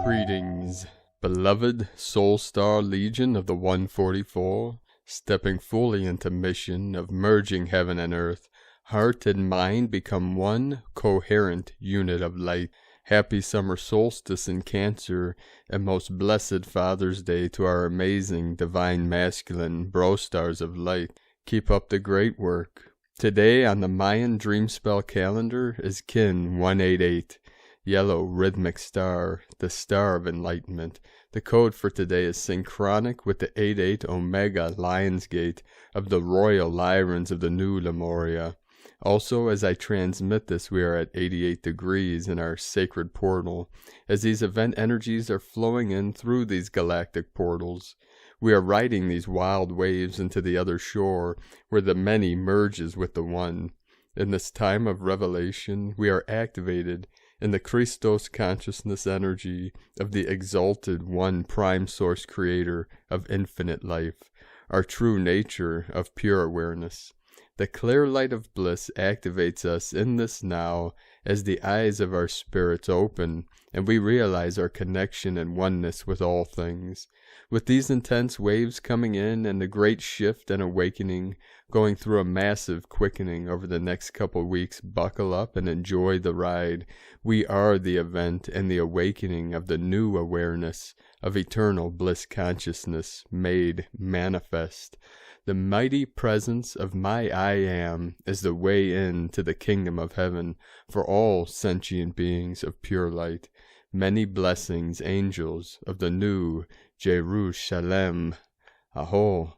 Greetings, beloved Soul Star Legion of the 144, stepping fully into mission of merging heaven and earth. Heart and mind become one coherent unit of light. Happy summer solstice in Cancer, and most blessed Father's Day to our amazing divine masculine bro stars of light. Keep up the great work. Today on the Mayan dream spell calendar is Kin 188, yellow rhythmic star, the star of enlightenment. The code for today is synchronic with the 88 Omega Lionsgate of the royal Lyrans of the new Lemuria. Also, as I transmit this, we are at 88 degrees in our sacred portal, as these event energies are flowing in through these galactic portals. We are riding these wild waves into the other shore, where the many merges with the one. In this time of revelation, we are activated in the Christos consciousness energy of the exalted one prime source creator of infinite life, our true nature of pure awareness. The clear light of bliss activates us in this now as the eyes of our spirits open and we realize our connection and oneness with all things. With these intense waves coming in and the great shift and awakening going through a massive quickening over the next couple weeks, buckle up and enjoy the ride. We are the event and the awakening of the new awareness of eternal bliss consciousness made manifest. The mighty presence of my I Am is the way in to the kingdom of heaven for all sentient beings of pure light. Many blessings, angels of the new Jerusalem. Aho.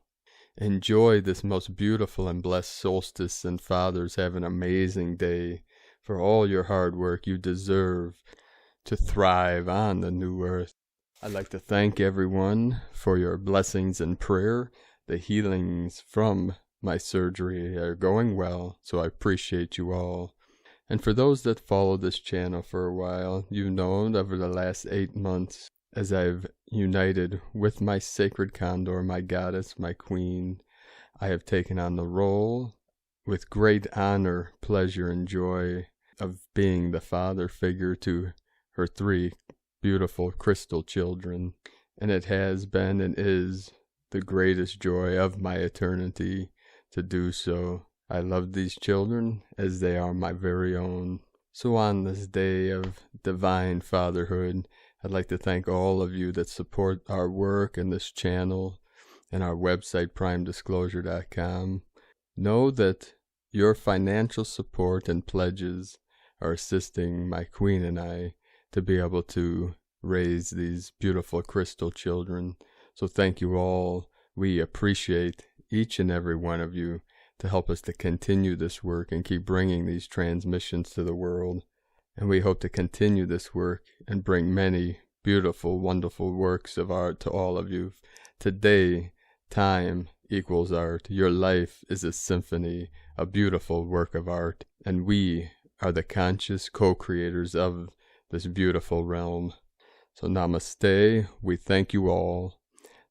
Enjoy this most beautiful and blessed solstice, and fathers, have an amazing day. For all your hard work, you deserve to thrive on the new earth. I'd like to thank everyone for your blessings and prayer. The healings from my surgery are going well, so I appreciate you all. And for those that follow this channel for a while, you've known over the last 8 months, as I've united with my sacred Condor, my goddess, my queen, I have taken on the role with great honor, pleasure, and joy of being the father figure to her 3 beautiful crystal children. And it has been and is the greatest joy of my eternity to do so. I love these children as they are my very own. So on this day of divine fatherhood, I'd like to thank all of you that support our work and this channel and our website, primedisclosure.com. Know that your financial support and pledges are assisting my queen and I to be able to raise these beautiful crystal children. So thank you all. We appreciate each and every one of you to help us to continue this work and keep bringing these transmissions to the world. And we hope to continue this work and bring many beautiful, wonderful works of art to all of you. Today, time equals art. Your life is a symphony, a beautiful work of art. And we are the conscious co-creators of this beautiful realm. So namaste. We thank you all.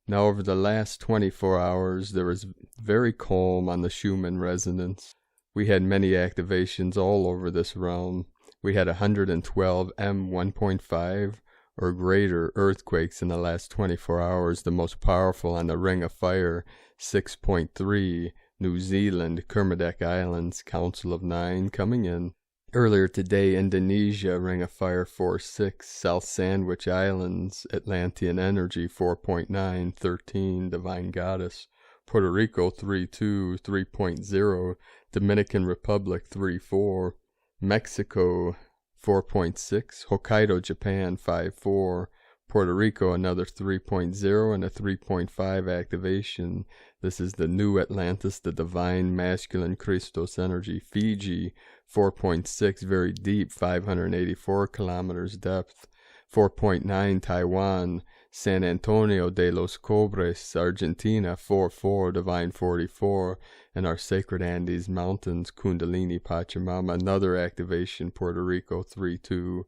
Now, over the last 24 hours, there was very calm on the Schumann resonance. We had many activations all over this realm. We had 112 M1.5 or greater earthquakes in the last 24 hours, the most powerful on the Ring of Fire, 6.3, New Zealand, Kermadec Islands, Council of 9 coming in. Earlier today, Indonesia, Ring of Fire 4.6, South Sandwich Islands, Atlantean Energy 4.9, 13, Divine Goddess, Puerto Rico 3.2, 3.0, Dominican Republic 3.4, Mexico 4.6, Hokkaido, Japan 5.4, Puerto Rico another 3.0 and a 3.5 activation. This is the new Atlantis, the divine masculine Christos energy. Fiji 4.6, very deep, 584 kilometers depth. 4.9 Taiwan, San Antonio de los Cobres, Argentina, 4-4, Divine 44, and our Sacred Andes Mountains, Kundalini Pachamama, another activation, Puerto Rico, 3-2,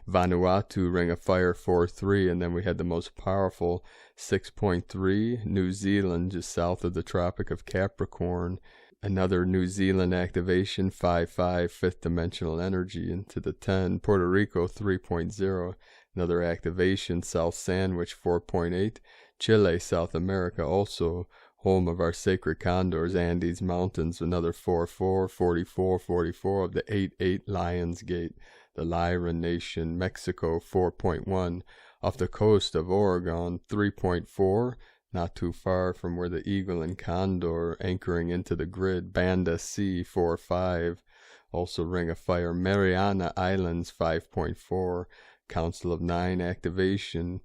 Vanuatu, Ring of Fire, 4-3, and then we had the most powerful 6.3, New Zealand, just south of the Tropic of Capricorn, another New Zealand activation, 5-5, fifth dimensional energy into the 10, Puerto Rico, 3.0, another activation, South Sandwich, 4.8, Chile, South America, also home of our sacred condors, Andes Mountains, another 4-4, 44, 44 of the 8-8 Lions Gate, the Lyran Nation, Mexico, 4.1, off the coast of Oregon, 3.4, not too far from where the Eagle and Condor anchoring into the grid, Banda Sea, 4-5, also Ring of Fire, Mariana Islands, 5.4, Council of 9 activation.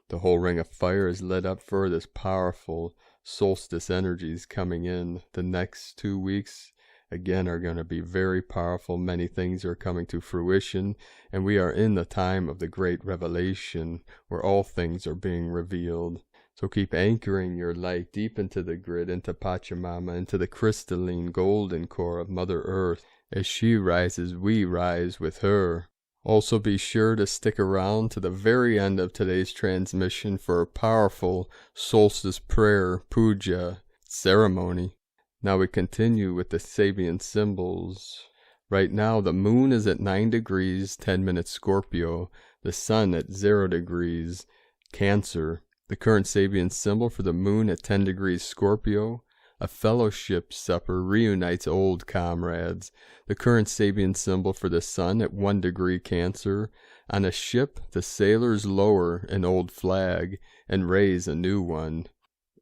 The whole Ring of Fire is lit up for this powerful solstice energies coming in. The next 2 weeks, again, are going to be very powerful. Many things are coming to fruition, and we are in the time of the great revelation, where all things are being revealed. So keep anchoring your light deep into the grid, into Pachamama, into the crystalline golden core of Mother Earth. As she rises, we rise with her. Also be sure to stick around to the very end of today's transmission for a powerful solstice prayer, puja, ceremony. Now we continue with the Sabian symbols. Right now the moon is at 9 degrees, 10 minutes Scorpio, the sun at 0 degrees, Cancer. The current Sabian symbol for the moon at 10 degrees Scorpio, a fellowship supper reunites old comrades. The current Sabian symbol for the sun at 1 degree Cancer, on a ship the sailors lower an old flag and raise a new one.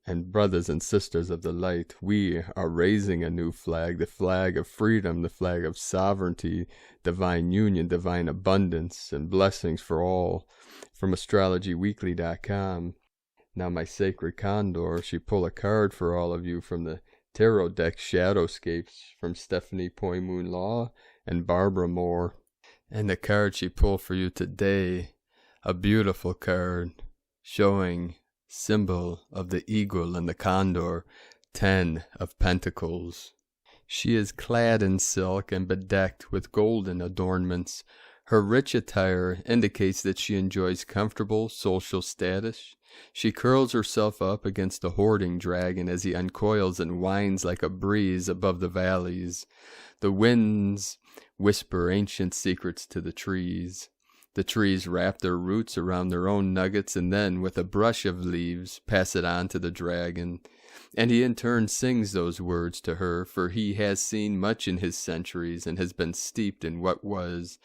And brothers and sisters of the light, we are raising a new flag, the flag of freedom, the flag of sovereignty, divine union, divine abundance, and blessings for all. From astrologyweekly.com. Now my sacred Condor, she pull a card for all of you from the tarot deck Shadowscapes from Stephanie Poymoon Law and Barbara Moore. And the card she pulled for you today, a beautiful card showing symbol of the eagle and the condor, 10 of Pentacles. She is clad in silk and bedecked with golden adornments. Her rich attire indicates that she enjoys comfortable social status. She curls herself up against the hoarding dragon as he uncoils and winds like a breeze above the valleys. The winds whisper ancient secrets to the trees. The trees wrap their roots around their own nuggets and then, with a brush of leaves, pass it on to the dragon. And he in turn sings those words to her, for he has seen much in his centuries and has been steeped in what was.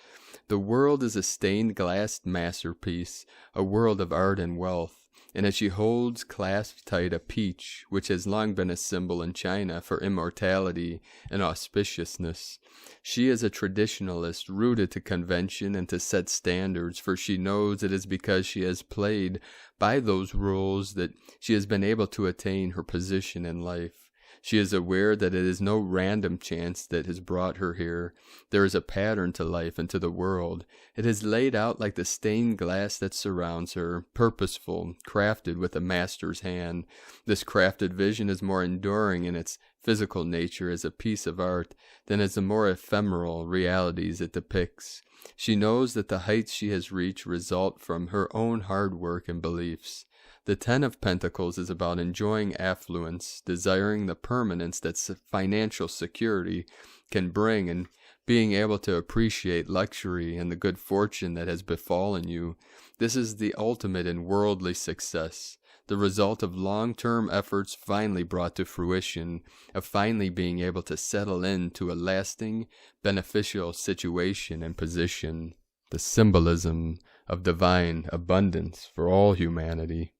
The world is a stained glass masterpiece, a world of art and wealth. And as she holds clasped tight a peach, which has long been a symbol in China for immortality and auspiciousness, she is a traditionalist rooted to convention and to set standards, for she knows it is because she has played by those rules that she has been able to attain her position in life. She is aware that it is no random chance that has brought her here. There is a pattern to life and to the world. It is laid out like the stained glass that surrounds her, purposeful, crafted with a master's hand. This crafted vision is more enduring in its physical nature as a piece of art than as the more ephemeral realities it depicts. She knows that the heights she has reached result from her own hard work and beliefs. The 10 of Pentacles is about enjoying affluence, desiring the permanence that financial security can bring, and being able to appreciate luxury and the good fortune that has befallen you. This is the ultimate in worldly success, the result of long-term efforts finally brought to fruition, of finally being able to settle into a lasting, beneficial situation and position. The symbolism of divine abundance for all humanity.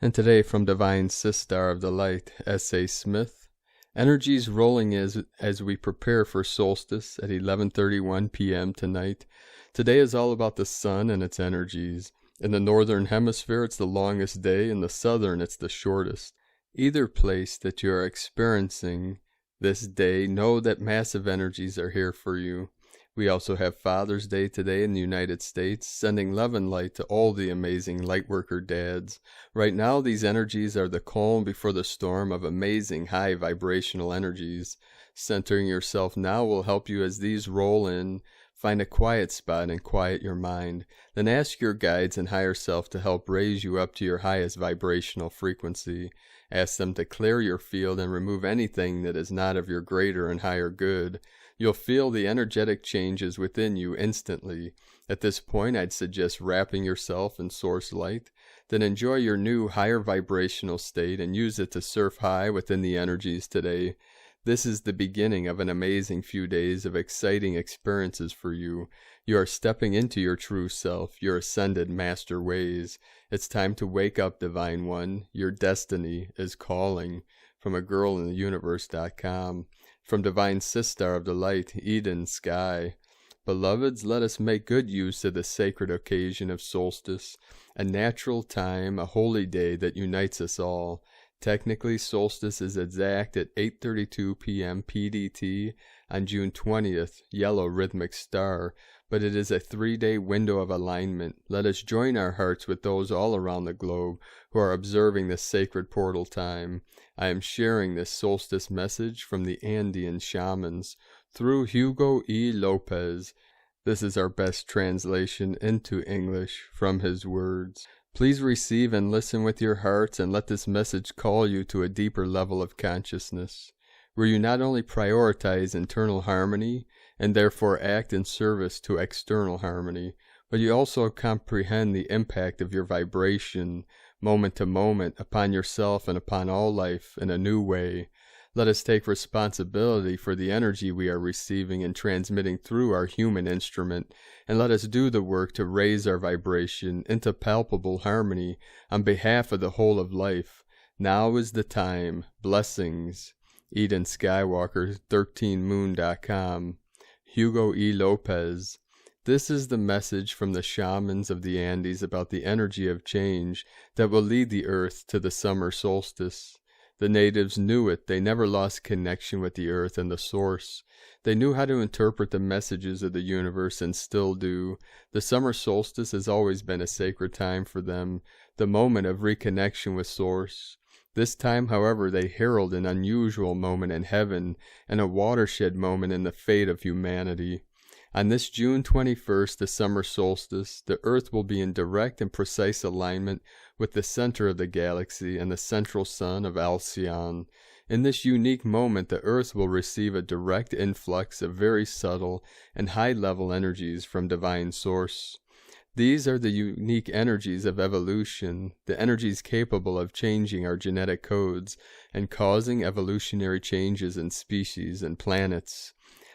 And today from Divine Sistar of the Light, S.A. Smith, energies rolling as we prepare for solstice at 11:31 p.m. tonight. Today is all about the sun and its energies. In the northern hemisphere, it's the longest day. In the southern, it's the shortest. Either place that you are experiencing this day, know that massive energies are here for you. We also have Father's Day today in the United States, sending love and light to all the amazing lightworker dads. Right now, these energies are the calm before the storm of amazing high vibrational energies. Centering yourself now will help you as these roll in. Find a quiet spot and quiet your mind. Then ask your guides and higher self to help raise you up to your highest vibrational frequency. Ask them to clear your field and remove anything that is not of your greater and higher good. You'll feel the energetic changes within you instantly. At this point, I'd suggest wrapping yourself in source light. Then enjoy your new higher vibrational state and use it to surf high within the energies today. This is the beginning of an amazing few days of exciting experiences for you. You are stepping into your true self, your ascended master ways. It's time to wake up, Divine One. Your destiny is calling. From agirlintheuniverse.com. From Divine Sister of the Light, Eden Sky. Beloveds, let us make good use of the sacred occasion of Solstice, a natural time, a holy day that unites us all. Technically, solstice is exact at 8:32 p.m. PDT on June 20th, yellow rhythmic star, but it is a 3-day window of alignment. Let us join our hearts with those all around the globe who are observing this sacred portal time. I am sharing this solstice message from the Andean Shamans through Hugo E. Lopez. This is our best translation into English from his words. Please receive and listen with your hearts and let this message call you to a deeper level of consciousness, where you not only prioritize internal harmony and therefore act in service to external harmony, but you also comprehend the impact of your vibration, moment to moment, upon yourself and upon all life in a new way. Let us take responsibility for the energy we are receiving and transmitting through our human instrument, and let us do the work to raise our vibration into palpable harmony on behalf of the whole of life. Now is the time. Blessings. Eden Skywalker, 13moon.com. Hugo E. Lopez. This is the message from the shamans of the Andes about the energy of change that will lead the earth to the summer solstice. The natives knew it. They never lost connection with the earth and the source. They knew how to interpret the messages of the universe and still do. The summer solstice has always been a sacred time for them, the moment of reconnection with source. This time, however, they herald an unusual moment in heaven and a watershed moment in the fate of humanity. On this June 21st, the summer solstice, the earth will be in direct and precise alignment with the center of the galaxy and the central sun of Alcyon. In this unique moment, the earth will receive a direct influx of very subtle and high-level energies from divine source. These are the unique energies of evolution, the energies capable of changing our genetic codes and causing evolutionary changes in species and planets.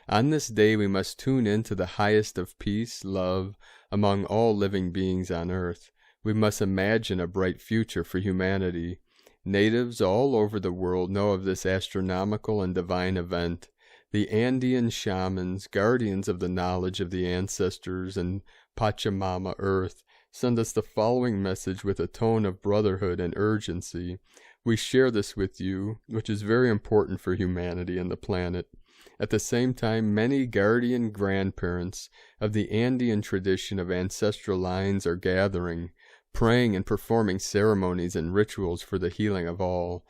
On this day, we must tune into the highest of peace, love, among all living beings on earth. We must imagine a bright future for humanity. Natives all over the world know of this astronomical and divine event. The Andean shamans, guardians of the knowledge of the ancestors and Pachamama Earth, send us the following message with a tone of brotherhood and urgency. We share this with you, which is very important for humanity and the planet. At the same time, many guardian grandparents of the Andean tradition of ancestral lines are gathering, praying and performing ceremonies and rituals for the healing of all.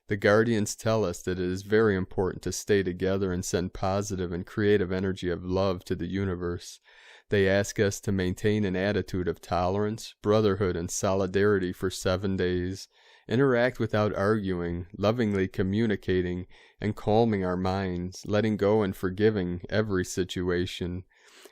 The guardians tell us that it is very important to stay together and send positive and creative energy of love to the universe. They ask us to maintain an attitude of tolerance, brotherhood, and solidarity for 7 days. Interact without arguing, lovingly communicating and calming our minds, letting go and forgiving every situation.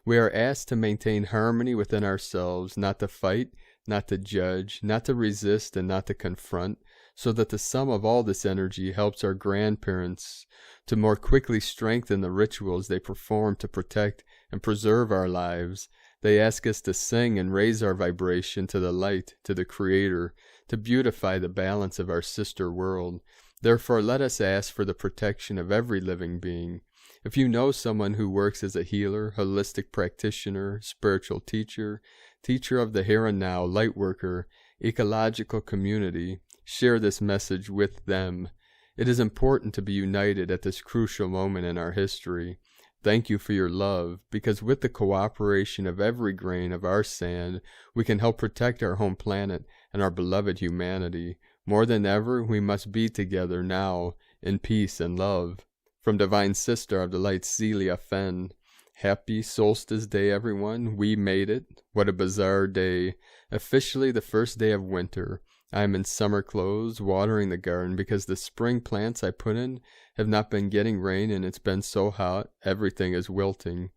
We are asked to maintain harmony within ourselves, not to fight, not to judge, not to resist, and not to confront, so that the sum of all this energy helps our grandparents to more quickly strengthen the rituals they perform to protect and preserve our lives. They ask us to sing and raise our vibration to the light, to the Creator, to beautify the balance of our sister world. Therefore, let us ask for the protection of every living being. If you know someone who works as a healer, holistic practitioner, spiritual teacher, teacher of the here and now, light worker, ecological community, share this message with them. It is important to be united at this crucial moment in our history. Thank you for your love, because with the cooperation of every grain of our sand, we can help protect our home planet and our beloved humanity. More than ever, we must be together now, in peace and love. From Divine Sister of the Light, Celia Fenn. Happy Solstice Day, everyone. We made it. What a bizarre day. Officially the first day of winter. I am in summer clothes, watering the garden because the spring plants I put in have not been getting rain and it's been so hot, everything is wilting.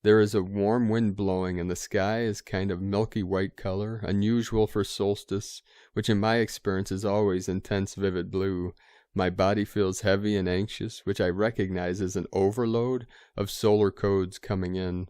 There is a warm wind blowing and the sky is kind of milky white color, unusual for solstice, which in my experience is always intense vivid blue. My body feels heavy and anxious, which I recognize as an overload of solar codes coming in.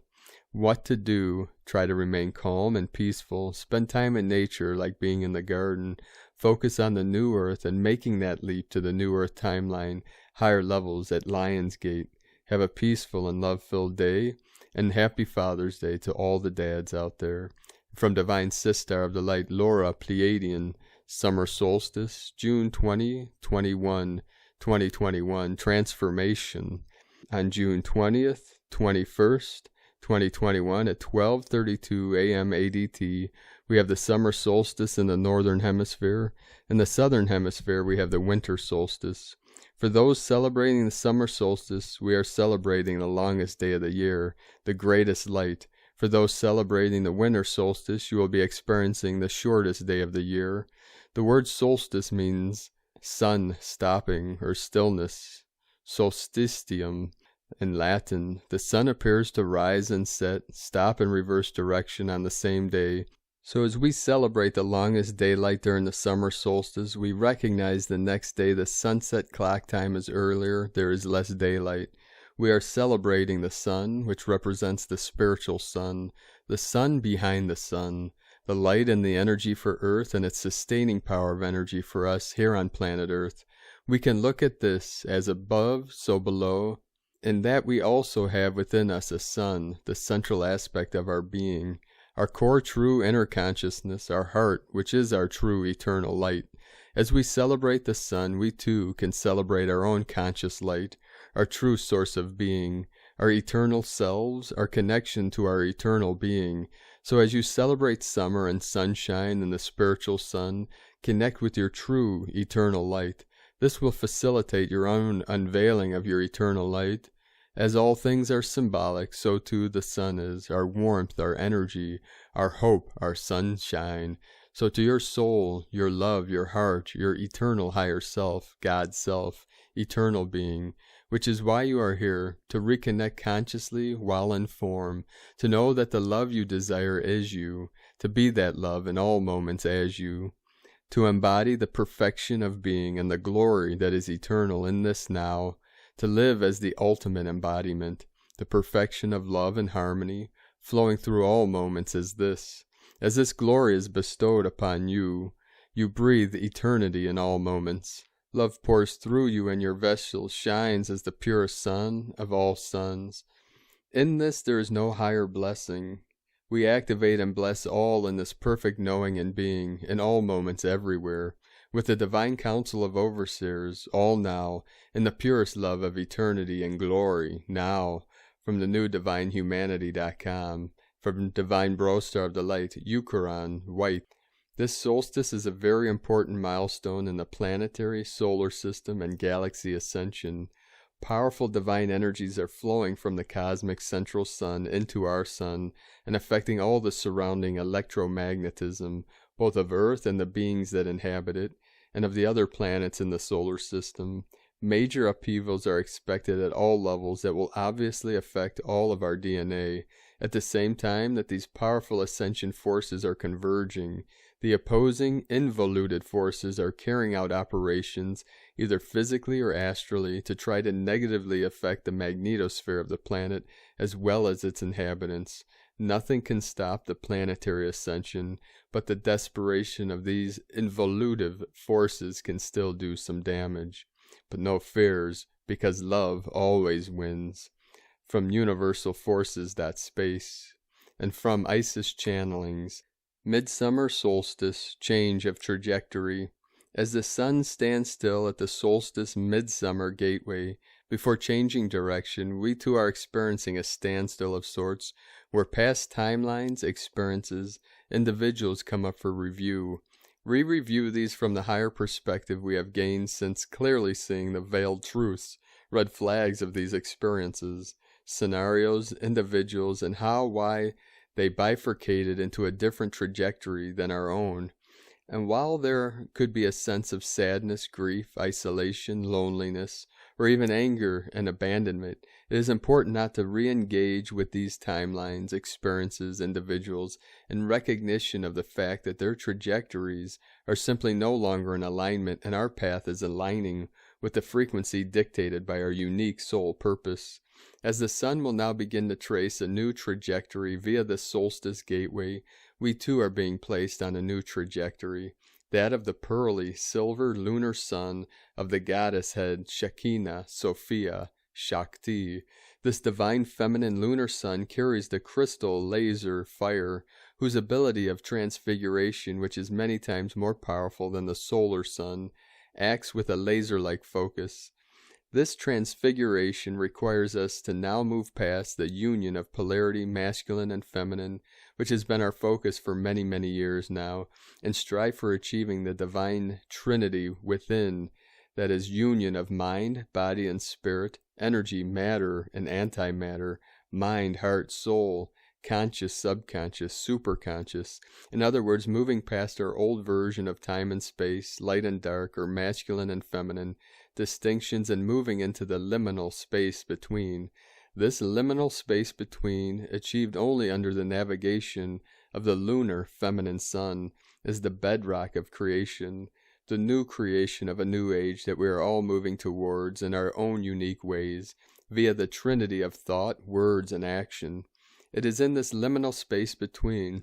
What to do? Try to remain calm and peaceful. Spend time in nature like being in the garden. Focus on the new earth and making that leap to the new earth timeline, higher levels at Lionsgate. Have a peaceful and love-filled day, and happy Father's Day to all the dads out there. From Divine Sister of the Light, Laura Pleiadian. Summer Solstice, June 20, 2021, Transformation. On June 20th, 21st, 2021 at 12:32 a.m. ADT, we have the summer solstice in the northern hemisphere. In the southern hemisphere, we have the winter solstice. For those celebrating the summer solstice, we are celebrating the longest day of the year, the greatest light. For those celebrating the winter solstice, you will be experiencing the shortest day of the year. The word solstice means sun stopping or stillness. Solstitium. In Latin, the sun appears to rise and set, stop and reverse direction on the same day. So as we celebrate the longest daylight during the summer solstice, we recognize the next day the sunset clock time is earlier, there is less daylight. We are celebrating the sun, which represents the spiritual sun, the sun behind the sun, the light and the energy for Earth and its sustaining power of energy for us here on planet Earth. We can look at this as above, so below, in that we also have within us a sun, the central aspect of our being, our core true inner consciousness, our heart, which is our true eternal light. As we celebrate the sun, we too can celebrate our own conscious light, our true source of being, our eternal selves, our connection to our eternal being. So as you celebrate summer and sunshine and the spiritual sun, connect with your true eternal light. This will facilitate your own unveiling of your eternal light. As all things are symbolic, so too the sun is, our warmth, our energy, our hope, our sunshine. So to your soul, your love, your heart, your eternal higher self, God's self, eternal being, which is why you are here, to reconnect consciously while in form, to know that the love you desire is you, to be that love in all moments as you, to embody the perfection of being and the glory that is eternal in this now, to live as the ultimate embodiment, the perfection of love and harmony, flowing through all moments as this. As this glory is bestowed upon you, you breathe eternity in all moments. Love pours through you and your vessel shines as the purest sun of all suns. In this there is no higher blessing. We activate and bless all in this perfect knowing and being, in all moments everywhere, with the divine council of overseers, all now, in the purest love of eternity and glory, now, from the new divinehumanity.com, from Divine Brostar of the Light, Eucharon, white. This solstice is a very important milestone in the planetary, solar system, and galaxy ascension. Powerful divine energies are flowing from the cosmic central sun into our sun and affecting all the surrounding electromagnetism, both of Earth and the beings that inhabit it, and of the other planets in the solar system. Major upheavals are expected at all levels that will obviously affect all of our DNA. At the same time that these powerful ascension forces are converging, the opposing, involuted forces are carrying out operations, either physically or astrally, to try to negatively affect the magnetosphere of the planet as well as its inhabitants. Nothing can stop the planetary ascension, but the desperation of these involutive forces can still do some damage. But no fears, because love always wins. From universalforces.space, and from Isis channelings. Midsummer solstice, change of trajectory. As the sun stands still at the solstice midsummer gateway, Before changing direction, we too are experiencing a standstill of sorts, where past timelines, experiences, individuals come up for review. We review these from the higher perspective we have gained since clearly seeing the veiled truths, red flags of these experiences, scenarios, individuals, and how, why they bifurcated into a different trajectory than our own. And while there could be a sense of sadness, grief, isolation, loneliness, or even anger and abandonment, it is important not to re-engage with these timelines, experiences, individuals, in recognition of the fact that their trajectories are simply no longer in alignment, and our path is aligning with the frequency dictated by our unique soul purpose. As the sun will now begin to trace a new trajectory via the Solstice gateway, we too are being placed on a new trajectory, that of the pearly, silver lunar sun of the goddess head Shekinah, Sophia, Shakti. This divine feminine lunar sun carries the crystal laser fire, whose ability of transfiguration, which is many times more powerful than the solar sun, acts with a laser-like focus. This transfiguration requires us to now move past the union of polarity, masculine and feminine, which has been our focus for many, many years now, and strive for achieving the divine trinity within, that is, union of mind, body, and spirit, energy, matter, and antimatter, mind, heart, soul, conscious, subconscious, superconscious. In other words, moving past our old version of time and space, light and dark, or masculine and feminine distinctions, and moving into the liminal space between. This liminal space between, achieved only under the navigation of the lunar feminine sun, is the bedrock of creation, the new creation of a new age that we are all moving towards in our own unique ways, via the trinity of thought, words, and action. It is in this liminal space between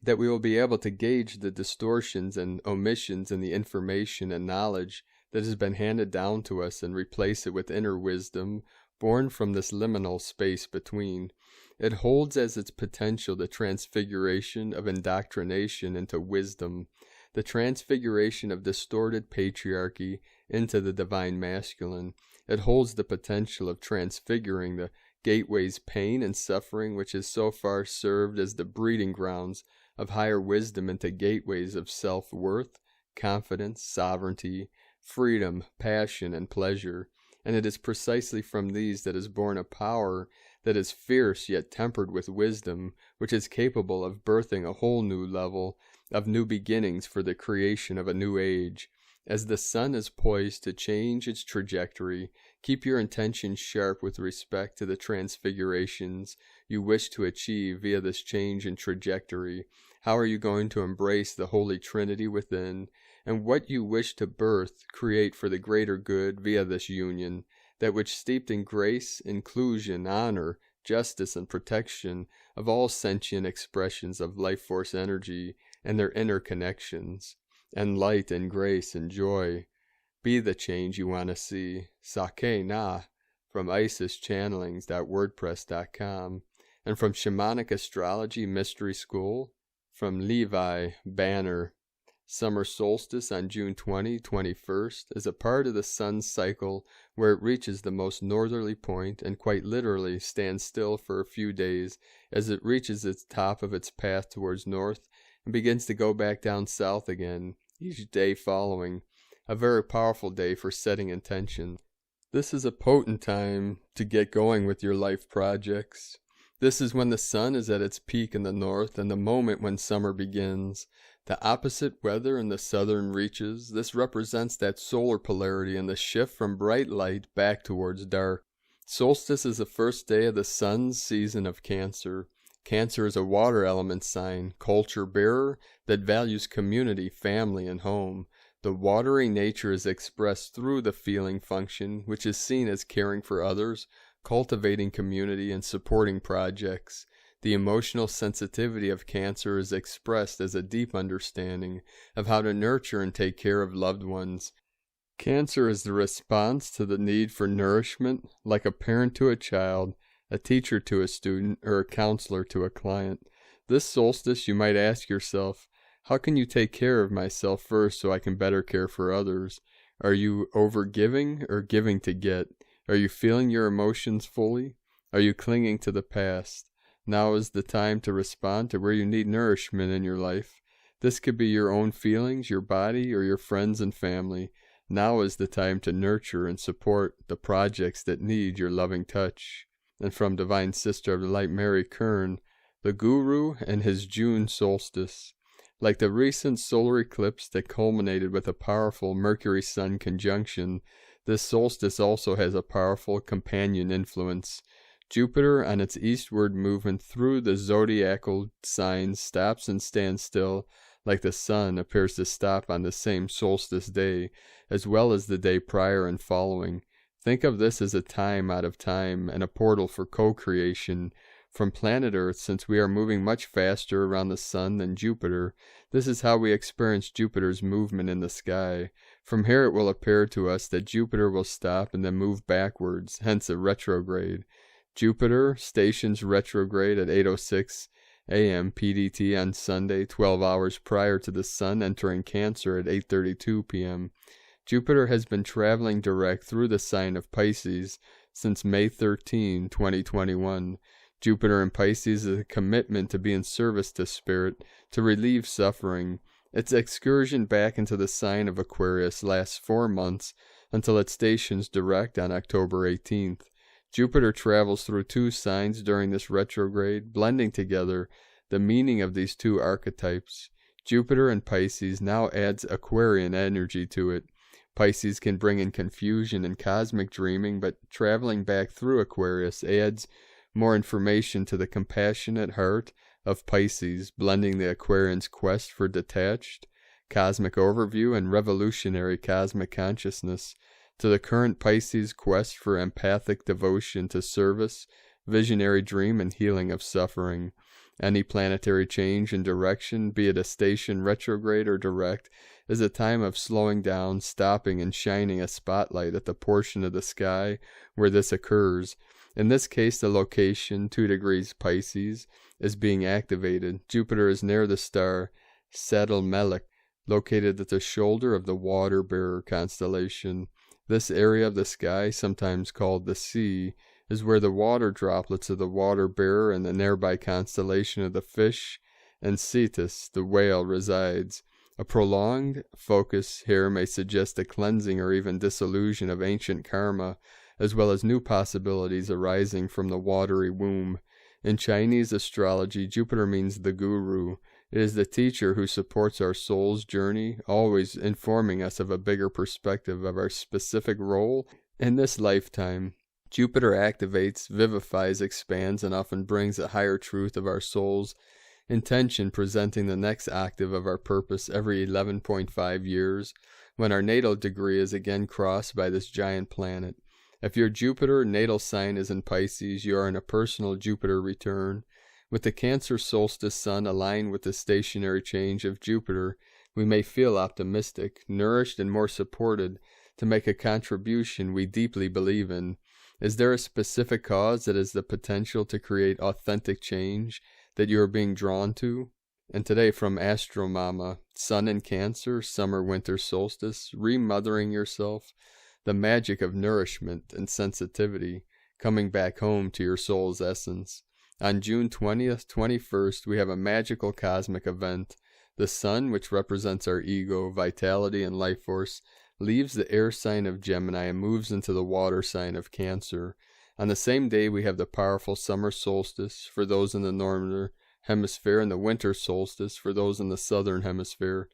that we will be able to gauge the distortions and omissions in the information and knowledge that has been handed down to us, and replace it with inner wisdom born from this liminal space between. It holds as its potential the transfiguration of indoctrination into wisdom, the transfiguration of distorted patriarchy into the divine masculine. It holds the potential of transfiguring the gateway's pain and suffering, which has so far served as the breeding grounds of higher wisdom, into gateways of self-worth, confidence, sovereignty, freedom, passion, and pleasure. And it is precisely from these that is born a power that is fierce yet tempered with wisdom, which is capable of birthing a whole new level of new beginnings for the creation of a new age. As the sun is poised to change its trajectory, keep your intention sharp with respect to the transfigurations you wish to achieve via this change in trajectory. How are you going to embrace the Holy Trinity within, and what you wish to birth, create for the greater good via this union, that which steeped in grace, inclusion, honor, justice, and protection of all sentient expressions of life force energy and their interconnections, and light and grace and joy. Be the change you want to see. Sake Na, from IsisChannelings.wordpress.com, and from Shamanic Astrology Mystery School, from Levi Banner. Summer solstice on June 21st is a part of the sun's cycle where it reaches the most northerly point and quite literally stands still for a few days as it reaches its top of its path towards north and begins to go back down south again, each day following. A very powerful day for setting intention. This is a potent time to get going with your life projects. This is when the sun is at its peak in the north and the moment when summer begins. The opposite weather in the southern reaches, this represents that solar polarity and the shift from bright light back towards dark. Solstice is the first day of the sun's season of Cancer. Cancer is a water element sign, culture bearer, that values community, family, and home. The watery nature is expressed through the feeling function, which is seen as caring for others, cultivating community, and supporting projects. The emotional sensitivity of Cancer is expressed as a deep understanding of how to nurture and take care of loved ones. Cancer is the response to the need for nourishment, like a parent to a child, a teacher to a student, or a counselor to a client. This solstice, you might ask yourself, how can you take care of myself first so I can better care for others? Are you overgiving or giving to get? Are you feeling your emotions fully? Are you clinging to the past? Now is the time to respond to where you need nourishment in your life. This could be your own feelings, your body, or your friends and family. Now is the time to nurture and support the projects that need your loving touch. And from Divine Sister of the Light Mary Kern, the Guru and his June solstice. Like the recent solar eclipse that culminated with a powerful Mercury-Sun conjunction, this solstice also has a powerful companion influence. Jupiter, on its eastward movement through the zodiacal signs, stops and stands still, like the sun appears to stop on the same solstice day, as well as the day prior and following. Think of this as a time out of time and a portal for co-creation. From planet Earth, since we are moving much faster around the sun than Jupiter, this is how we experience Jupiter's movement in the sky. From here it will appear to us that Jupiter will stop and then move backwards, hence a retrograde. Jupiter stations retrograde at 8:06 a.m. PDT on Sunday, 12 hours prior to the Sun entering Cancer at 8:32 p.m. Jupiter has been traveling direct through the sign of Pisces since May 13, 2021. Jupiter in Pisces is a commitment to be in service to Spirit, to relieve suffering. Its excursion back into the sign of Aquarius lasts 4 months until it stations direct on October 18th. Jupiter travels through 2 signs during this retrograde, blending together the meaning of these 2 archetypes. Jupiter in Pisces now adds Aquarian energy to it. Pisces can bring in confusion and cosmic dreaming, but traveling back through Aquarius adds more information to the compassionate heart of Pisces, blending the Aquarian's quest for detached, cosmic overview and revolutionary cosmic consciousness to the current Pisces quest for empathic devotion to service, visionary dream, and healing of suffering. Any planetary change in direction, be it a station retrograde or direct, is a time of slowing down, stopping, and shining a spotlight at the portion of the sky where this occurs. In this case, the location, 2 degrees Pisces, is being activated. Jupiter is near the star Saddle-Melech, located at the shoulder of the Water-Bearer constellation. This area of the sky, sometimes called the sea, is where the water droplets of the Water-Bearer and the nearby constellation of the Fish and Siddhis, the whale, resides. A prolonged focus here may suggest a cleansing or even dissolution of ancient karma, as well as new possibilities arising from the watery womb. In Chinese astrology, Jupiter means the guru. It is the teacher who supports our soul's journey, always informing us of a bigger perspective of our specific role in this lifetime. Jupiter activates, vivifies, expands, and often brings a higher truth of our soul's intention, presenting the next octave of our purpose every 11.5 years, when our natal degree is again crossed by this giant planet. If your Jupiter natal sign is in Pisces, you are in a personal Jupiter return. With the Cancer solstice sun aligned with the stationary change of Jupiter, we may feel optimistic, nourished, and more supported to make a contribution we deeply believe in. Is there a specific cause that has the potential to create authentic change that you are being drawn to? And today from Astro Mama, Sun in Cancer, Summer-Winter Solstice, Remothering Yourself, the magic of nourishment and sensitivity, coming back home to your soul's essence. On June 20th, 21st, we have a magical cosmic event. The Sun, which represents our ego, vitality, and life force, leaves the air sign of Gemini and moves into the water sign of Cancer. On the same day, we have the powerful summer solstice for those in the northern hemisphere and the winter solstice for those in the southern hemisphere.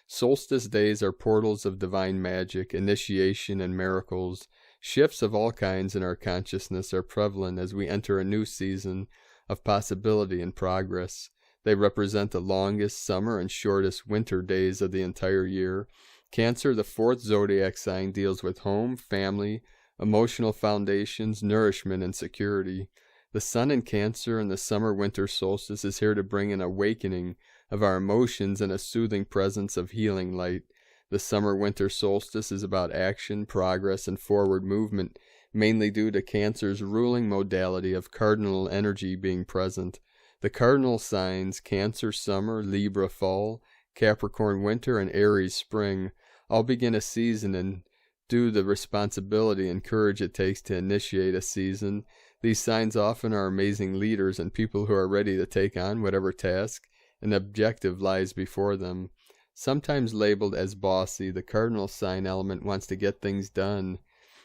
Solstice days are portals of divine magic, initiation, and miracles. Shifts of all kinds in our consciousness are prevalent as we enter a new season of possibility and progress. They represent the longest summer and shortest winter days of the entire year. Cancer, the 4th zodiac sign, deals with home, family, emotional foundations, nourishment, and security. The Sun in Cancer and the summer-winter solstice is here to bring an awakening of our emotions and a soothing presence of healing light. The summer-winter solstice is about action, progress, and forward movement, mainly due to Cancer's ruling modality of cardinal energy being present. The cardinal signs, Cancer summer, Libra fall, Capricorn winter, and Aries spring, all begin a season in Due to the responsibility and courage it takes to initiate a season, these signs often are amazing leaders and people who are ready to take on whatever task and objective lies before them. Sometimes labeled as bossy, the cardinal sign element wants to get things done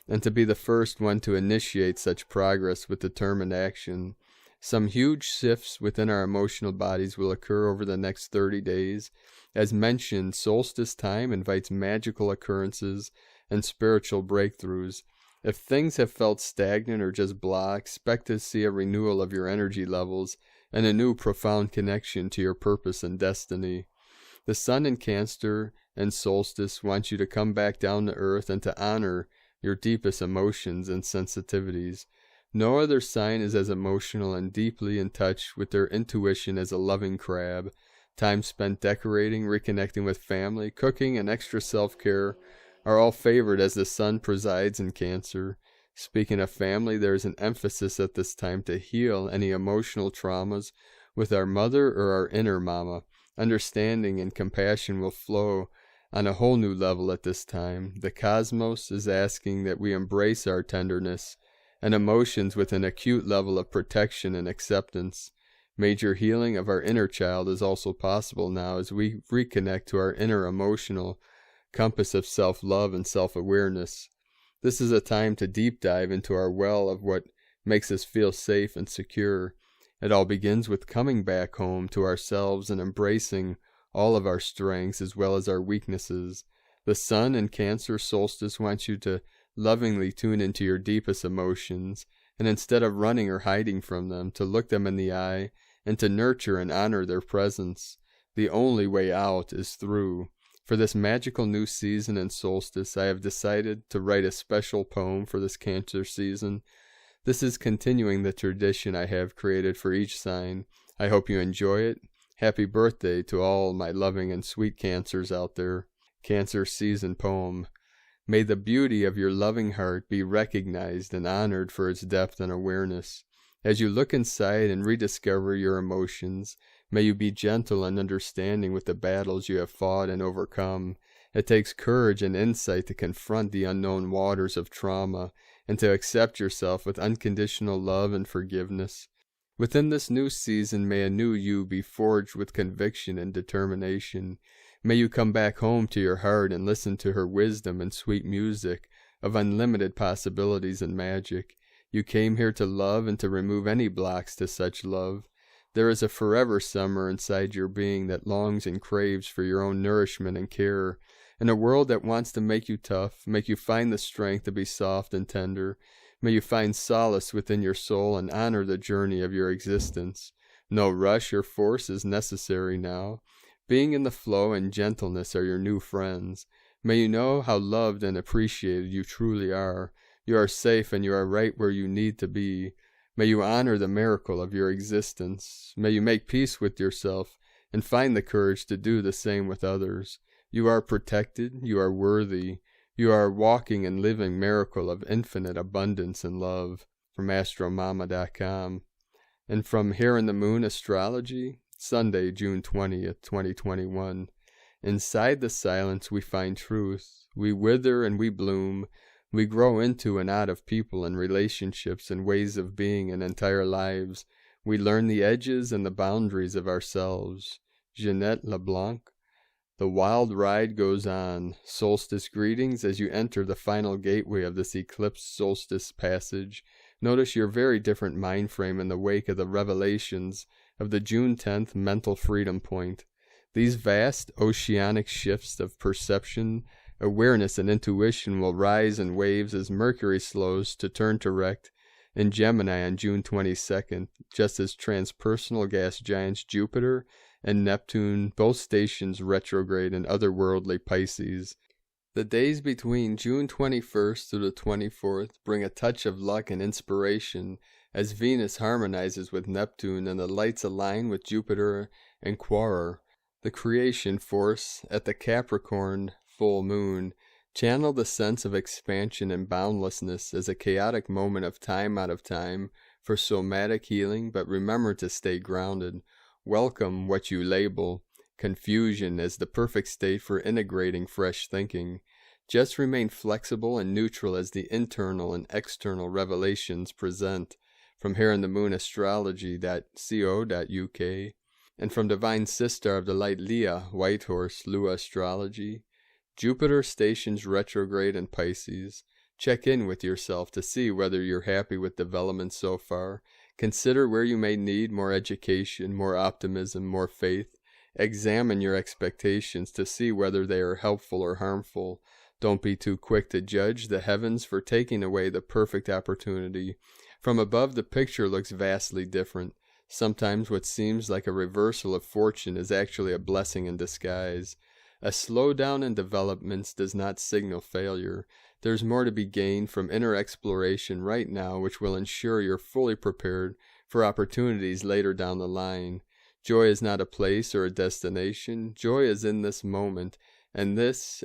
and to be the first one to initiate such progress with determined action. Some huge shifts within our emotional bodies will occur over the next 30 days. As mentioned, solstice time invites magical occurrences and spiritual breakthroughs. If things have felt stagnant or just blah, expect to see a renewal of your energy levels and a new profound connection to your purpose and destiny. The sun in Cancer and solstice wants you to come back down to earth and to honor your deepest emotions and sensitivities. No other sign is as emotional and deeply in touch with their intuition as a loving crab. Time spent decorating, reconnecting with family, cooking, and extra self-care are all favored as the sun presides in Cancer. Speaking of family, there is an emphasis at this time to heal any emotional traumas with our mother or our inner mama. Understanding and compassion will flow on a whole new level at this time. The cosmos is asking that we embrace our tenderness and emotions with an acute level of protection and acceptance. Major healing of our inner child is also possible now as we reconnect to our inner emotional compass of self-love and self-awareness. This is a time to deep dive into our well of what makes us feel safe and secure. It all begins with coming back home to ourselves and embracing all of our strengths as well as our weaknesses. The sun in Cancer solstice wants you to lovingly tune into your deepest emotions, and instead of running or hiding from them, to look them in the eye and to nurture and honor their presence. The only way out is through. For this magical new season and solstice, I have decided to write a special poem for this Cancer season. This is continuing the tradition I have created for each sign. I hope you enjoy it. Happy birthday to all my loving and sweet Cancers out there. Cancer season poem. May the beauty of your loving heart be recognized and honored for its depth and awareness. As you look inside and rediscover your emotions, may you be gentle and understanding with the battles you have fought and overcome. It takes courage and insight to confront the unknown waters of trauma and to accept yourself with unconditional love and forgiveness. Within this new season, may a new you be forged with conviction and determination. May you come back home to your heart and listen to her wisdom and sweet music of unlimited possibilities and magic. You came here to love and to remove any blocks to such love. There is a forever summer inside your being that longs and craves for your own nourishment and care. In a world that wants to make you tough, make you find the strength to be soft and tender. May you find solace within your soul and honor the journey of your existence. No rush or force is necessary now. Being in the flow and gentleness are your new friends. May you know how loved and appreciated you truly are. You are safe and you are right where you need to be. May you honor the miracle of your existence. May you make peace with yourself and find the courage to do the same with others. You are protected. You are worthy. You are a walking and living miracle of infinite abundance and love. From astromama.com. And from Here in the Moon Astrology, Sunday, June 20th, 2021. Inside the silence we find truth. We wither and we bloom. We grow into and out of people and relationships and ways of being and entire lives. We learn the edges and the boundaries of ourselves. Jeanette LeBlanc. The wild ride goes on. Solstice greetings as you enter the final gateway of this eclipse solstice passage. Notice your very different mind frame in the wake of the revelations of the June 10th mental freedom point. These vast oceanic shifts of perception, awareness, and intuition will rise in waves as Mercury slows to turn direct in Gemini on June 22nd, just as transpersonal gas giants Jupiter and Neptune, both stations retrograde in otherworldly Pisces. The days between June 21st through the 24th bring a touch of luck and inspiration as Venus harmonizes with Neptune and the lights align with Jupiter and Quaoar. The creation force at the Capricorn full moon channel the sense of expansion and boundlessness as a chaotic moment of time out of time for somatic healing, but remember to stay grounded. Welcome what you label confusion as the perfect state for integrating fresh thinking. Just remain flexible and neutral as the internal and external revelations present. From here in the moon astrology.co.uk, and from Divine Sister of the Light Leah, Whitehorse, Lua Astrology. Jupiter stations retrograde in Pisces. Check in with yourself to see whether you're happy with development so far. Consider where you may need more education, more optimism, more faith. Examine your expectations to see whether they are helpful or harmful. Don't be too quick to judge the heavens for taking away the perfect opportunity. From above, the picture looks vastly different. Sometimes what seems like a reversal of fortune is actually a blessing in disguise. A slowdown in developments does not signal failure. There's more to be gained from inner exploration right now, which will ensure you're fully prepared for opportunities later down the line. Joy is not a place or a destination. Joy is in this moment, and this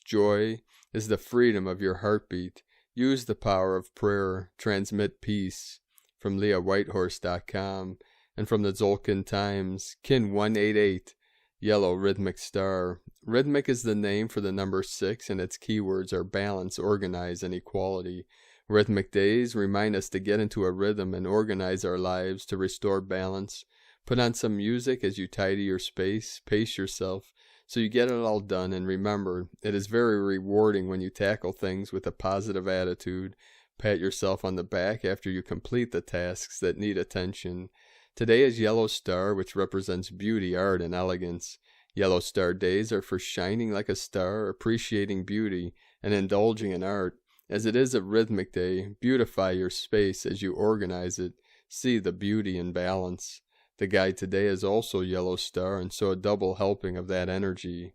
joy is the freedom of your heartbeat. Use the power of prayer. Transmit peace. From LeahWhitehorse.com, and from the Zolkin Times, Kin 188, Yellow Rhythmic Star. Rhythmic is the name for the number 6, and its keywords are balance, organize, and equality. Rhythmic days remind us to get into a rhythm and organize our lives to restore balance. Put on some music as you tidy your space, pace yourself, so you get it all done, and remember, it is very rewarding when you tackle things with a positive attitude. Pat yourself on the back after you complete the tasks that need attention. Today is Yellow Star, which represents beauty, art, and elegance. Yellow Star days are for shining like a star, appreciating beauty, and indulging in art. As it is a rhythmic day, beautify your space as you organize it. See the beauty in balance. The guide today is also Yellow Star, and so a double helping of that energy.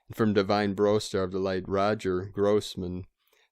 And from Divine Bro-Star of the Light, Roger Grossman.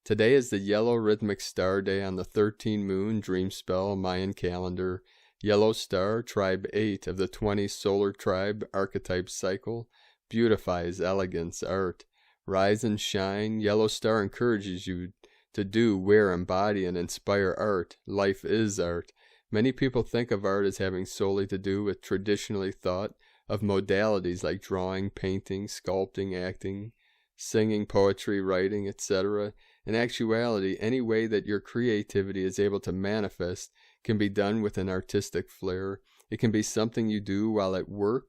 Today is the Yellow Rhythmic Star Day on the 13 Moon Dream Spell Mayan calendar. Yellow Star, Tribe 8 of the 20 Solar Tribe Archetype Cycle, beautifies elegance, art. Rise and shine. Yellow Star encourages you to do, wear, embody, and inspire art. Life is art. Many people think of art as having solely to do with traditionally thought of modalities like drawing, painting, sculpting, acting, singing, poetry, writing, etc. In actuality, any way that your creativity is able to manifest can be done with an artistic flair. It can be something you do while at work,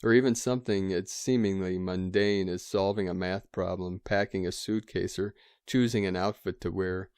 or even something as seemingly mundane as solving a math problem, packing a suitcase, or choosing an outfit to wear.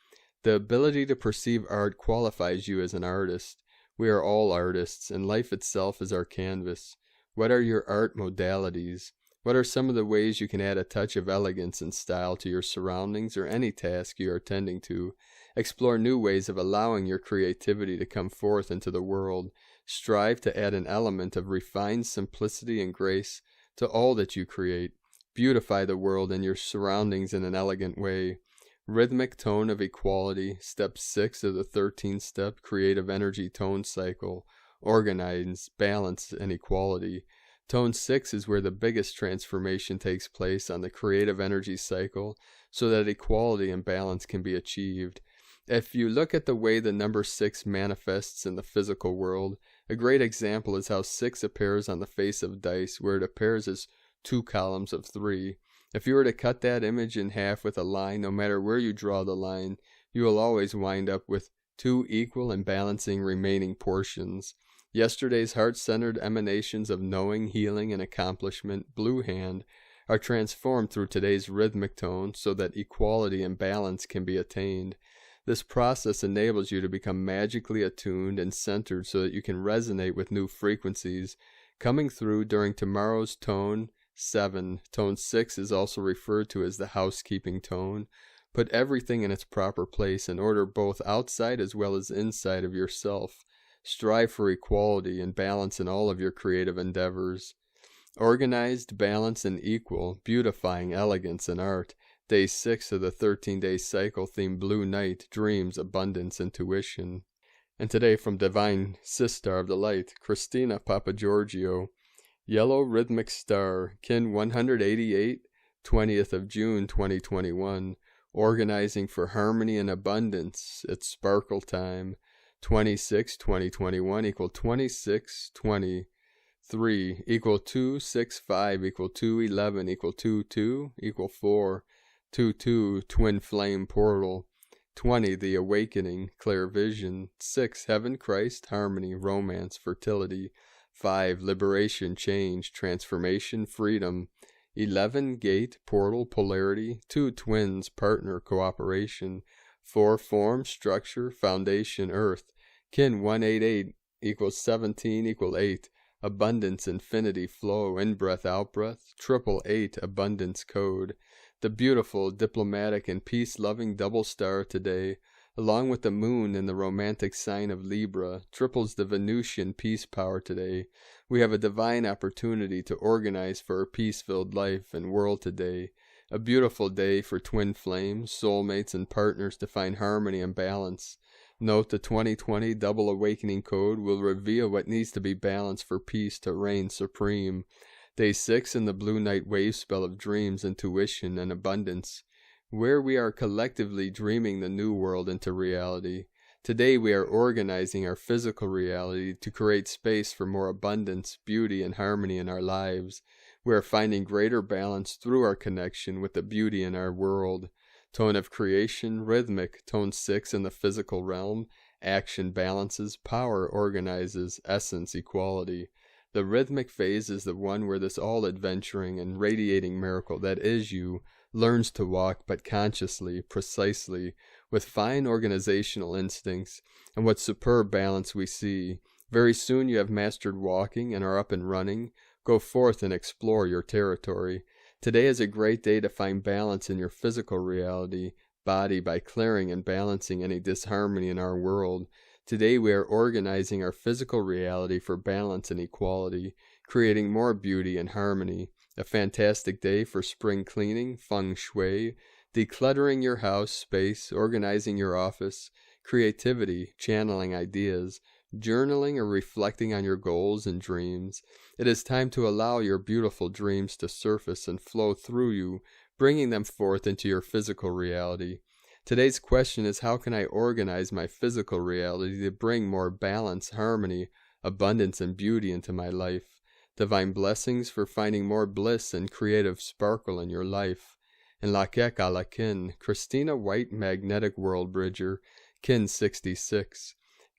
The ability to perceive art qualifies you as an artist. We are all artists, and life itself is our canvas. What are your art modalities? What are some of the ways you can add a touch of elegance and style to your surroundings or any task you are attending to? Explore new ways of allowing your creativity to come forth into the world. Strive to add an element of refined simplicity and grace to all that you create. Beautify the world and your surroundings in an elegant way. Rhythmic tone of equality, step 6 of the 13-step creative energy tone cycle. Organize, balance, and equality. Tone 6 is where the biggest transformation takes place on the creative energy cycle so that equality and balance can be achieved. If you look at the way the number 6 manifests in the physical world, a great example is how 6 appears on the face of dice, where it appears as 2 columns of 3. If you were to cut that image in half with a line, no matter where you draw the line, you will always wind up with 2 equal and balancing remaining portions. Yesterday's heart-centered emanations of knowing, healing, and accomplishment, blue hand, are transformed through today's rhythmic tone so that equality and balance can be attained. This process enables you to become magically attuned and centered so that you can resonate with new frequencies coming through during tomorrow's tone 7. Tone 6 is also referred to as the housekeeping tone. Put everything in its proper place in order both outside as well as inside of yourself. Strive for equality and balance in all of your creative endeavors. Organized, balanced, and equal, beautifying elegance and art. Day 6 of the 13-day cycle theme Blue Night, dreams, abundance, intuition. And today from Divine Sister of the Light, Christina Papagiorgio, Yellow Rhythmic Star, Kin 188, 20th of June 2021, organizing for harmony and abundance. It's sparkle time. 26/2021 equal 26/20. 3 equal 265 equal 211 equal 22 equal 4. 2-2, Twin Flame Portal. 20, The Awakening, Clear Vision. 6, Heaven, Christ, Harmony, Romance, Fertility. 5, Liberation, Change, Transformation, Freedom. 11, Gate, Portal, Polarity. 2, Twins, Partner, Cooperation. 4, Form, Structure, Foundation, Earth. Kin 188 equals 17 equal 8. Abundance, Infinity, Flow, In-breath, Out-breath. 888, Abundance Code. The beautiful, diplomatic, and peace-loving double star today, along with the moon in the romantic sign of Libra, triples the Venusian peace power today. We have a divine opportunity to organize for a peace-filled life and world today. A beautiful day for twin flames, soulmates, and partners to find harmony and balance. Note the 2020 Double Awakening Code will reveal what needs to be balanced for peace to reign supreme. Day 6 in the Blue Night Wave spell of dreams, intuition, and abundance, where we are collectively dreaming the new world into reality. Today we are organizing our physical reality to create space for more abundance, beauty, and harmony in our lives. We are finding greater balance through our connection with the beauty in our world. Tone of creation, rhythmic, tone 6 in the physical realm, action balances, power organizes, essence equality. The rhythmic phase is the one where this all-adventuring and radiating miracle that is you learns to walk, but consciously, precisely, with fine organizational instincts, and what superb balance we see. Very soon you have mastered walking and are up and running. Go forth and explore your territory. Today is a great day to find balance in your physical reality, body, by clearing and balancing any disharmony in our world. Today we are organizing our physical reality for balance and equality, creating more beauty and harmony. A fantastic day for spring cleaning, feng shui, decluttering your house space, organizing your office, creativity, channeling ideas, journaling or reflecting on your goals and dreams. It is time to allow your beautiful dreams to surface and flow through you, bringing them forth into your physical reality. Today's question is, how can I organize my physical reality to bring more balance, harmony, abundance, and beauty into my life? Divine blessings for finding more bliss and creative sparkle in your life. And Lakek Alakin, Christina White, Magnetic World Bridger, Kin 66.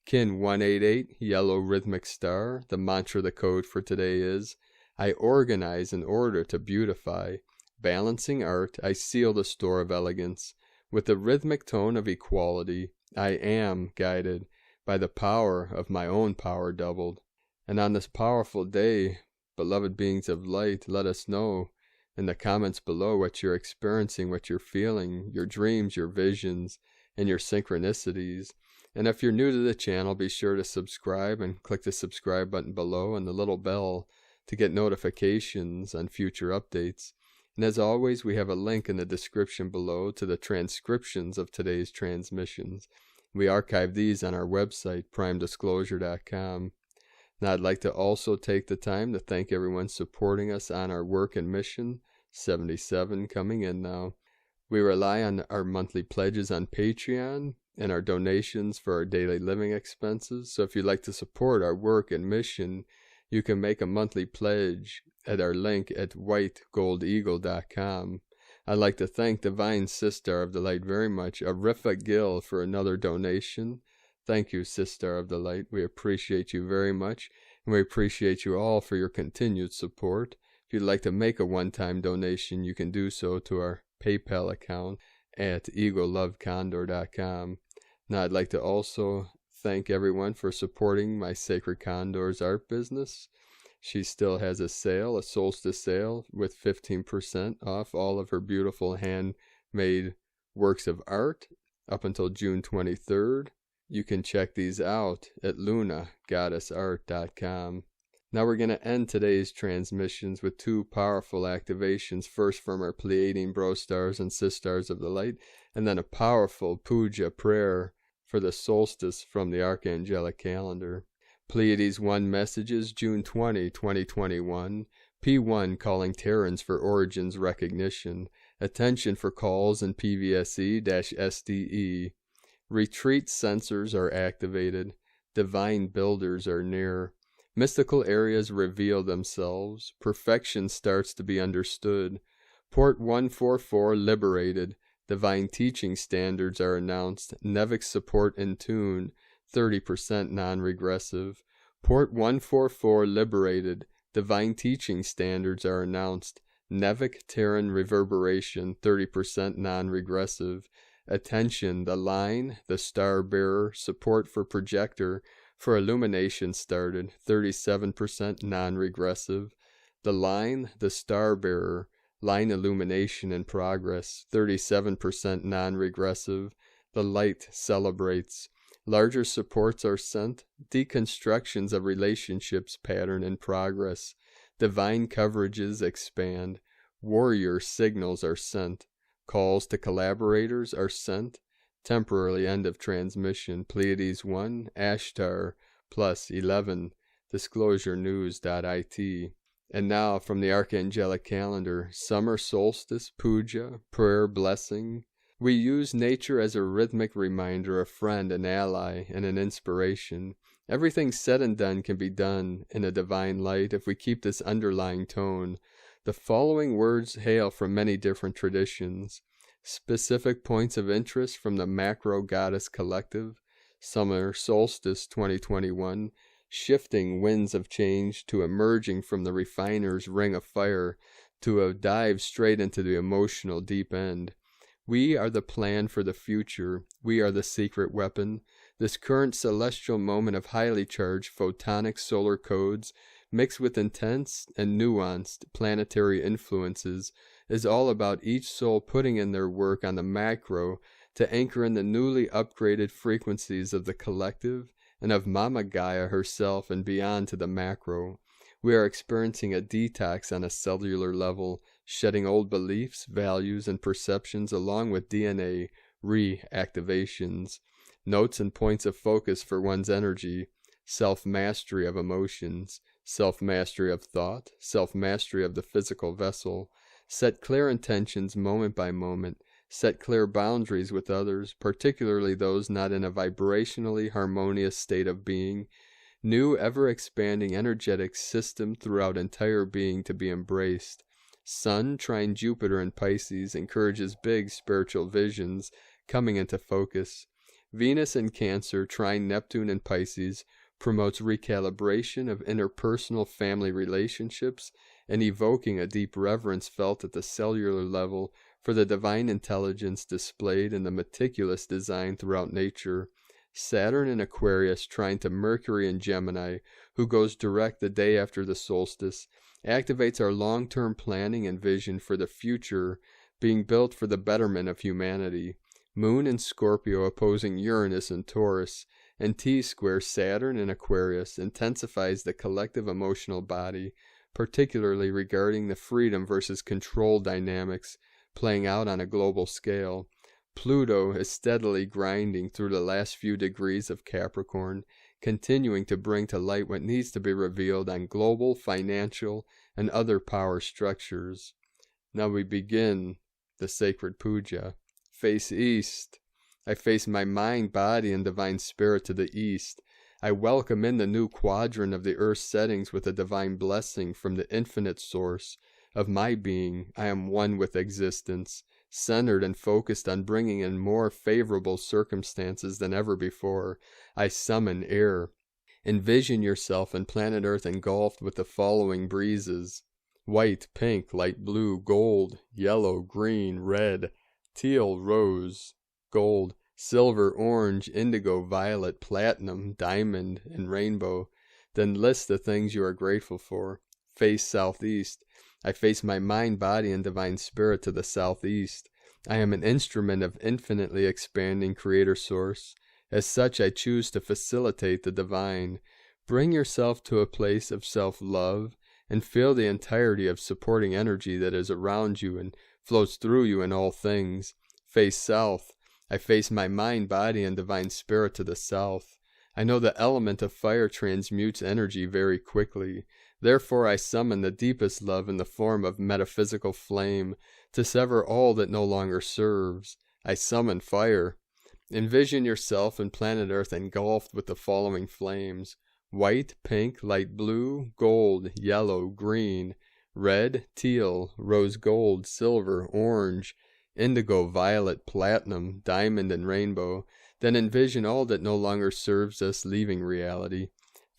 Kin 188, Yellow Rhythmic Star. The mantra, the code for today is, I organize in order to beautify. Balancing art, I seal the store of elegance. With the rhythmic tone of equality, I am guided by the power of my own power doubled. And on this powerful day, beloved beings of light, let us know in the comments below what you're experiencing, what you're feeling, your dreams, your visions, and your synchronicities. And if you're new to the channel, be sure to subscribe and click the subscribe button below and the little bell to get notifications on future updates. And as always, we have a link in the description below to the transcriptions of today's transmissions. We archive these on our website, primedisclosure.com. Now I'd like to also take the time to thank everyone supporting us on our work and mission, 77 coming in now. We rely on our monthly pledges on Patreon and our donations for our daily living expenses. So if you'd like to support our work and mission, you can make a monthly pledge at our link at whitegoldeagle.com. I'd like to thank Divine Sister of the Light very much, Arifa Gill, for another donation. Thank you, Sister of the Light. We appreciate you very much, and we appreciate you all for your continued support. If you'd like to make a one-time donation, you can do so to our PayPal account at eaglelovecondor.com. Now I'd like to also thank everyone for supporting my Sacred Condors art business. She still has a sale, a Solstice sale, with 15% off all of her beautiful handmade works of art up until June 23rd. You can check these out at lunagoddessart.com. Now we're going to end today's transmissions with two powerful activations, first from our Pleiadian bro stars and sisters of the light, and then a powerful puja prayer for the solstice from the Archangelic calendar. Pleiades 1 messages, June 20, 2021. P1 calling Terrans for origins recognition. Attention for calls in PVSE-SDE. Retreat sensors are activated. Divine builders are near. Mystical areas reveal themselves. Perfection starts to be understood. Port 144 liberated. Divine teaching standards are announced. Nevic support in tune. 30% non-regressive. Port 144 liberated. Divine teaching standards are announced. Nevic Terran reverberation. 30% non-regressive. Attention, the line, the star bearer, support for projector, for illumination started. 37% non-regressive. The line, the star bearer, line illumination in progress. 37% non-regressive. The light celebrates. Larger supports are sent. Deconstructions of relationships pattern in progress. Divine coverages expand. Warrior signals are sent. Calls to collaborators are sent. Temporarily end of transmission. Pleiades 1, Ashtar, plus 11. DisclosureNews.it. And now from the Archangelic Calendar, Summer Solstice, Puja, Prayer Blessing. We use nature as a rhythmic reminder, a friend, an ally, and an inspiration. Everything said and done can be done in a divine light if we keep this underlying tone. The following words hail from many different traditions. Specific points of interest from the Macro Goddess Collective. Summer Solstice 2021. Shifting winds of change to emerging from the refiner's ring of fire to a dive straight into the emotional deep end. We are the plan for the future. We are the secret weapon. This current celestial moment of highly charged photonic solar codes mixed with intense and nuanced planetary influences is all about each soul putting in their work on the macro to anchor in the newly upgraded frequencies of the collective and of Mama Gaia herself and beyond to the macro. We are experiencing a detox on a cellular level, shedding old beliefs, values, and perceptions along with DNA reactivations. Notes and points of focus for one's energy. Self-mastery of emotions. Self-mastery of thought. Self-mastery of the physical vessel. Set clear intentions moment by moment. Set clear boundaries with others, particularly those not in a vibrationally harmonious state of being. New, ever-expanding energetic system throughout entire being to be embraced. Sun trine Jupiter in Pisces encourages big spiritual visions coming into focus. Venus in Cancer trine Neptune in Pisces promotes recalibration of interpersonal family relationships and evoking a deep reverence felt at the cellular level for the divine intelligence displayed in the meticulous design throughout nature. Saturn in Aquarius trine to Mercury in Gemini, who goes direct the day after the solstice, activates our long-term planning and vision for the future being built for the betterment of humanity. Moon in Scorpio opposing Uranus in Taurus, and T-square Saturn in Aquarius intensifies the collective emotional body, particularly regarding the freedom versus control dynamics playing out on a global scale. Pluto is steadily grinding through the last few degrees of Capricorn, continuing to bring to light what needs to be revealed on global, financial, and other power structures. Now we begin the sacred puja. Face east. I face my mind, body, and divine spirit to the east. I welcome in the new quadrant of the earth's settings with a divine blessing from the infinite source of my being. I am one with existence, centered and focused on bringing in more favorable circumstances than ever before. I summon air. Envision yourself and planet Earth engulfed with the following breezes: white, pink, light blue, gold, yellow, green, red, teal, rose, gold, silver, orange, indigo, violet, platinum, diamond, and rainbow. Then list the things you are grateful for. Face southeast. I face my mind, body, and divine spirit to the southeast. I am an instrument of infinitely expanding creator source. As such, I choose to facilitate the divine. Bring yourself to a place of self-love and feel the entirety of supporting energy that is around you and flows through you in all things. Face south. I face my mind, body, and divine spirit to the south. I know the element of fire transmutes energy very quickly. Therefore I summon the deepest love in the form of metaphysical flame to sever all that no longer serves. I summon fire. Envision yourself and planet Earth engulfed with the following flames: white, pink, light blue, gold, yellow, green, red, teal, rose gold, silver, orange, indigo, violet, platinum, diamond, and rainbow. Then envision all that no longer serves us leaving reality.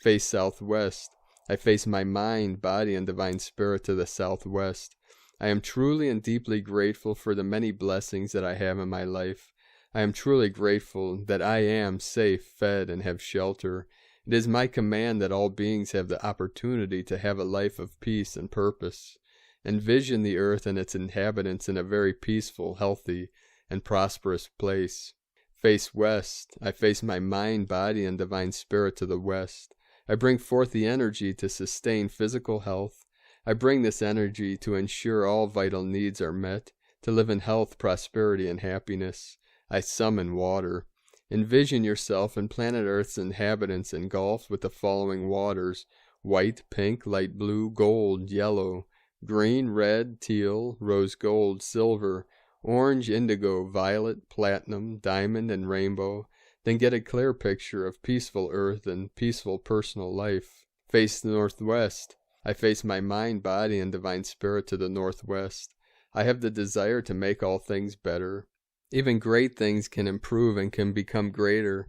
Face southwest. I face my mind, body, and divine spirit to the southwest. I am truly and deeply grateful for the many blessings that I have in my life. I am truly grateful that I am safe, fed, and have shelter. It is my command that all beings have the opportunity to have a life of peace and purpose. Envision the earth and its inhabitants in a very peaceful, healthy, and prosperous place. Face west. I face my mind, body, and divine spirit to the west. I bring forth the energy to sustain physical health. I bring this energy to ensure all vital needs are met, to live in health, prosperity, and happiness. I summon water. Envision yourself and planet Earth's inhabitants engulfed with the following waters: white, pink, light blue, gold, yellow, green, red, teal, rose gold, silver, orange, indigo, violet, platinum, diamond, and rainbow. Then get a clear picture of peaceful earth and peaceful personal life. Face the northwest. I face my mind, body, and divine spirit to the northwest. I have the desire to make all things better. Even great things can improve and can become greater.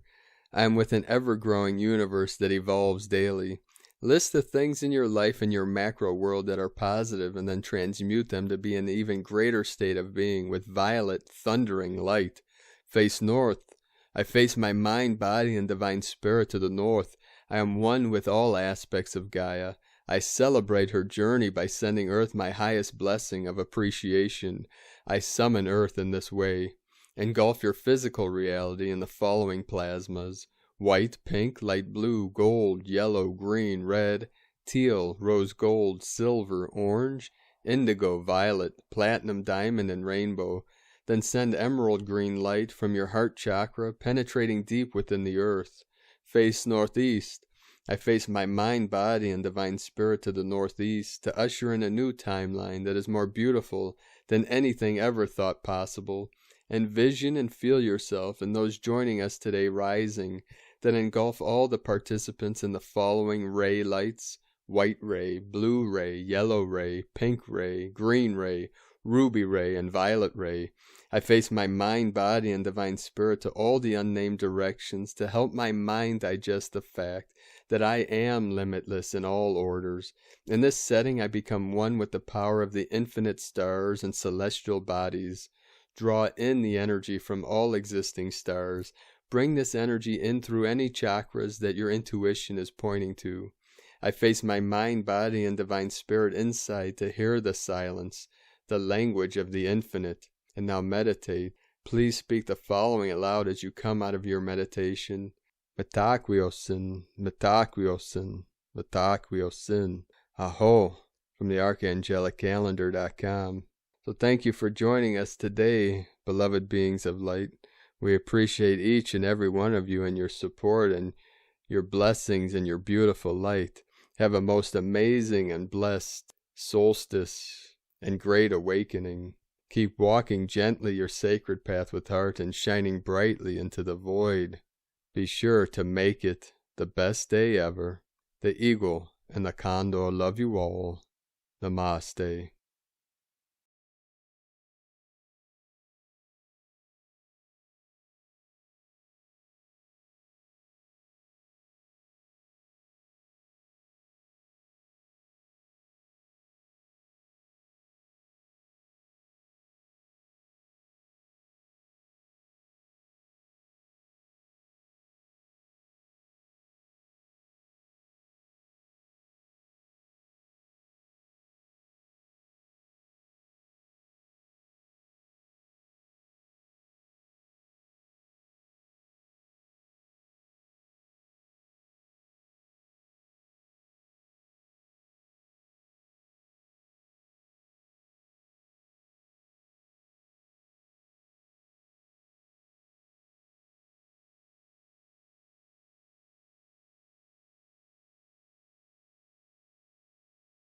I am with an ever-growing universe that evolves daily. List the things in your life and your macro world that are positive, and then transmute them to be an even greater state of being with violet, thundering light. Face north. I face my mind, body, and divine spirit to the north. I am one with all aspects of Gaia. I celebrate her journey by sending Earth my highest blessing of appreciation. I summon Earth in this way. Engulf your physical reality in the following plasmas: white, pink, light blue, gold, yellow, green, red, teal, rose gold, silver, orange, indigo, violet, platinum, diamond, and rainbow. Then send emerald green light from your heart chakra, penetrating deep within the earth. Face northeast. I face my mind, body, and divine spirit to the northeast to usher in a new timeline that is more beautiful than anything ever thought possible. Envision and feel yourself and those joining us today rising, then engulf all the participants in the following ray lights: white ray, blue ray, yellow ray, pink ray, green ray, ruby ray, and violet ray. I face my mind, body, and divine spirit to all the unnamed directions to help my mind digest the fact that I am limitless in all orders. In this setting I become one with the power of the infinite stars and celestial bodies. Draw in the energy from all existing stars. Bring this energy in through any chakras that your intuition is pointing to. I face my mind, body, and divine spirit inside to hear the silence, the language of the infinite. And now meditate. Please speak the following aloud as you come out of your meditation: Mitaquiosin, Mitaquiosin, Mitaquiosin. Aho, from the archangelicalendar.com. So thank you for joining us today, beloved beings of light. We appreciate each and every one of you and your support and your blessings and your beautiful light. Have a most amazing and blessed solstice and great awakening. Keep walking gently your sacred path with heart and shining brightly into the void. Be sure to make it the best day ever. The Eagle and the Condor love you all. Namaste.